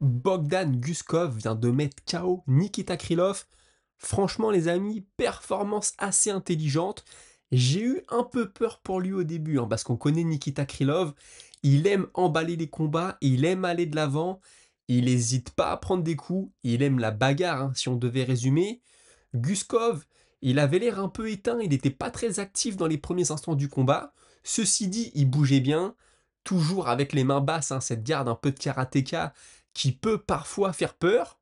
Bogdan Guskov vient de mettre KO Nikita Krylov. Franchement, les amis, performance assez intelligente. J'ai eu un peu peur pour lui au début, parce qu'on connaît Nikita Krylov. Il aime emballer les combats, il aime aller de l'avant, il n'hésite pas à prendre des coups, il aime la bagarre, si on devait résumer. Guskov, il avait l'air un peu éteint, il n'était pas très actif dans les premiers instants du combat. Ceci dit, il bougeait bien, toujours avec les mains basses, cette garde un peu de karatéka qui peut parfois faire peur.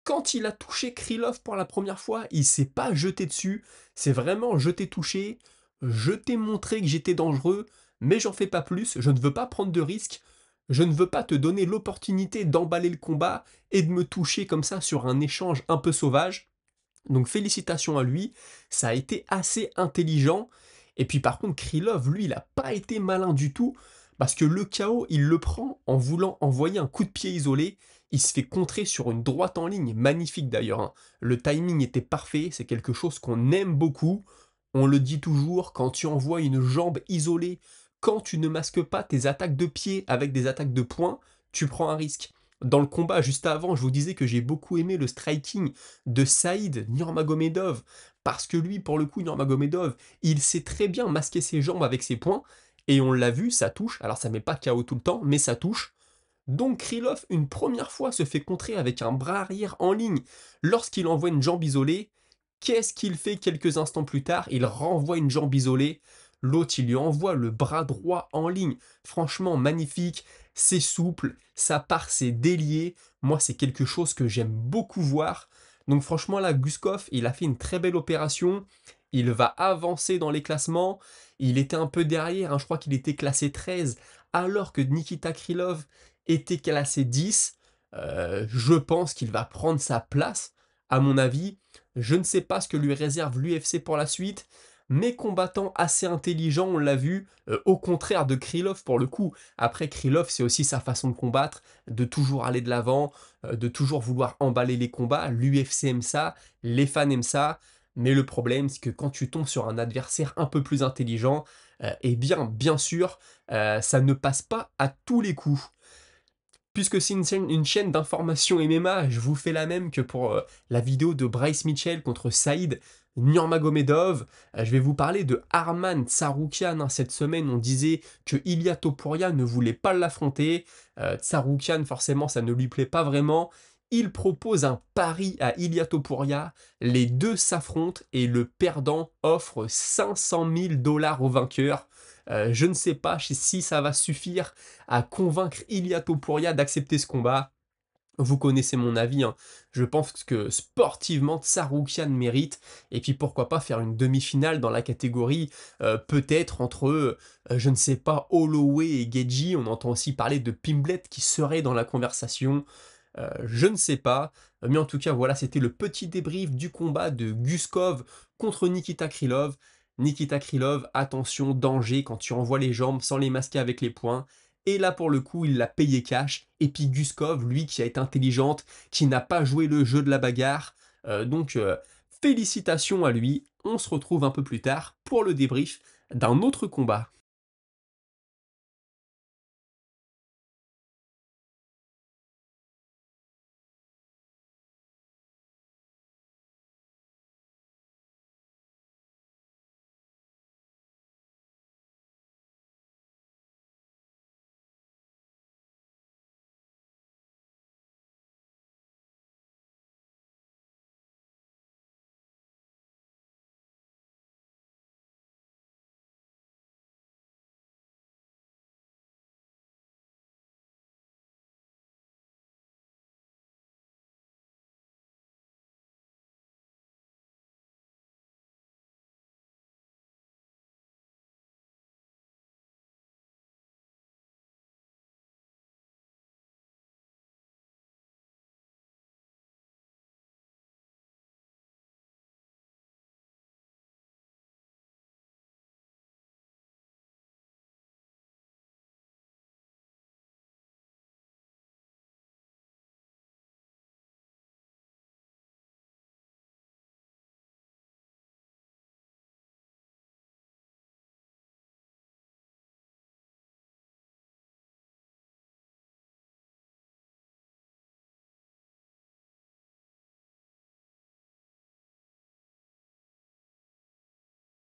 Quand il a touché Krylov pour la première fois, il s'est pas jeté dessus, c'est vraiment je t'ai touché, je t'ai montré que j'étais dangereux, mais j'en fais pas plus, je ne veux pas prendre de risques, je ne veux pas te donner l'opportunité d'emballer le combat et de me toucher comme ça sur un échange un peu sauvage. Donc félicitations à lui, ça a été assez intelligent. Et puis par contre, Krylov, lui, il n'a pas été malin du tout, parce que le KO, il le prend en voulant envoyer un coup de pied isolé. Il se fait contrer sur une droite en ligne, magnifique d'ailleurs. Le timing était parfait, c'est quelque chose qu'on aime beaucoup. On le dit toujours, quand tu envoies une jambe isolée, quand tu ne masques pas tes attaques de pied avec des attaques de poing, tu prends un risque. Dans le combat juste avant, je vous disais que j'ai beaucoup aimé le striking de Saïd Nurmagomedov, parce que lui, pour le coup, Nurmagomedov, il sait très bien masquer ses jambes avec ses poings, et on l'a vu, ça touche, alors ça met pas KO tout le temps, mais ça touche. Donc Krylov, une première fois, se fait contrer avec un bras arrière en ligne lorsqu'il envoie une jambe isolée. Qu'est-ce qu'il fait quelques instants plus tard? Il renvoie une jambe isolée. L'autre, il lui envoie le bras droit en ligne. Franchement, magnifique. C'est souple, ça part, c'est délié. Moi, c'est quelque chose que j'aime beaucoup voir. Donc franchement, là, Guskov, il a fait une très belle opération. Il va avancer dans les classements. Il était un peu derrière, je crois qu'il était classé 13, alors que Nikita Krylov était classé 10. Je pense qu'il va prendre sa place, à mon avis. Je ne sais pas ce que lui réserve l'UFC pour la suite, mais combattant assez intelligent, on l'a vu, au contraire de Krylov pour le coup. Après, Krylov, c'est aussi sa façon de combattre, de toujours aller de l'avant, de toujours vouloir emballer les combats. L'UFC aime ça, les fans aiment ça, mais le problème, c'est que quand tu tombes sur un adversaire un peu plus intelligent, eh bien sûr, ça ne passe pas à tous les coups. Puisque c'est une chaîne d'information MMA, je vous fais la même que pour la vidéo de Bryce Mitchell contre Saïd Nurmagomedov. Je vais vous parler de Arman Tsarukyan. Cette semaine, on disait que Ilia Topuria ne voulait pas l'affronter. Tsarukyan, forcément, ça ne lui plaît pas vraiment. Il propose un pari à Ilia Topuria. Les deux s'affrontent et le perdant offre 500 000 dollars au vainqueur. Je ne sais pas si ça va suffire à convaincre Ilia Topuria d'accepter ce combat. Vous connaissez mon avis, je pense que sportivement Tsarukyan mérite, et puis pourquoi pas faire une demi-finale dans la catégorie, peut-être entre, je ne sais pas, Holloway et Geji. On entend aussi parler de Pimblet qui serait dans la conversation. Je ne sais pas, mais en tout cas voilà, c'était le petit débrief du combat de Guskov contre Nikita Krylov. Nikita Krylov, attention, danger quand tu envoies les jambes sans les masquer avec les poings. Et là pour le coup, il l'a payé cash. Et puis Guskov, lui qui a été intelligente, qui n'a pas joué le jeu de la bagarre. Donc félicitations à lui. On se retrouve un peu plus tard pour le débrief d'un autre combat.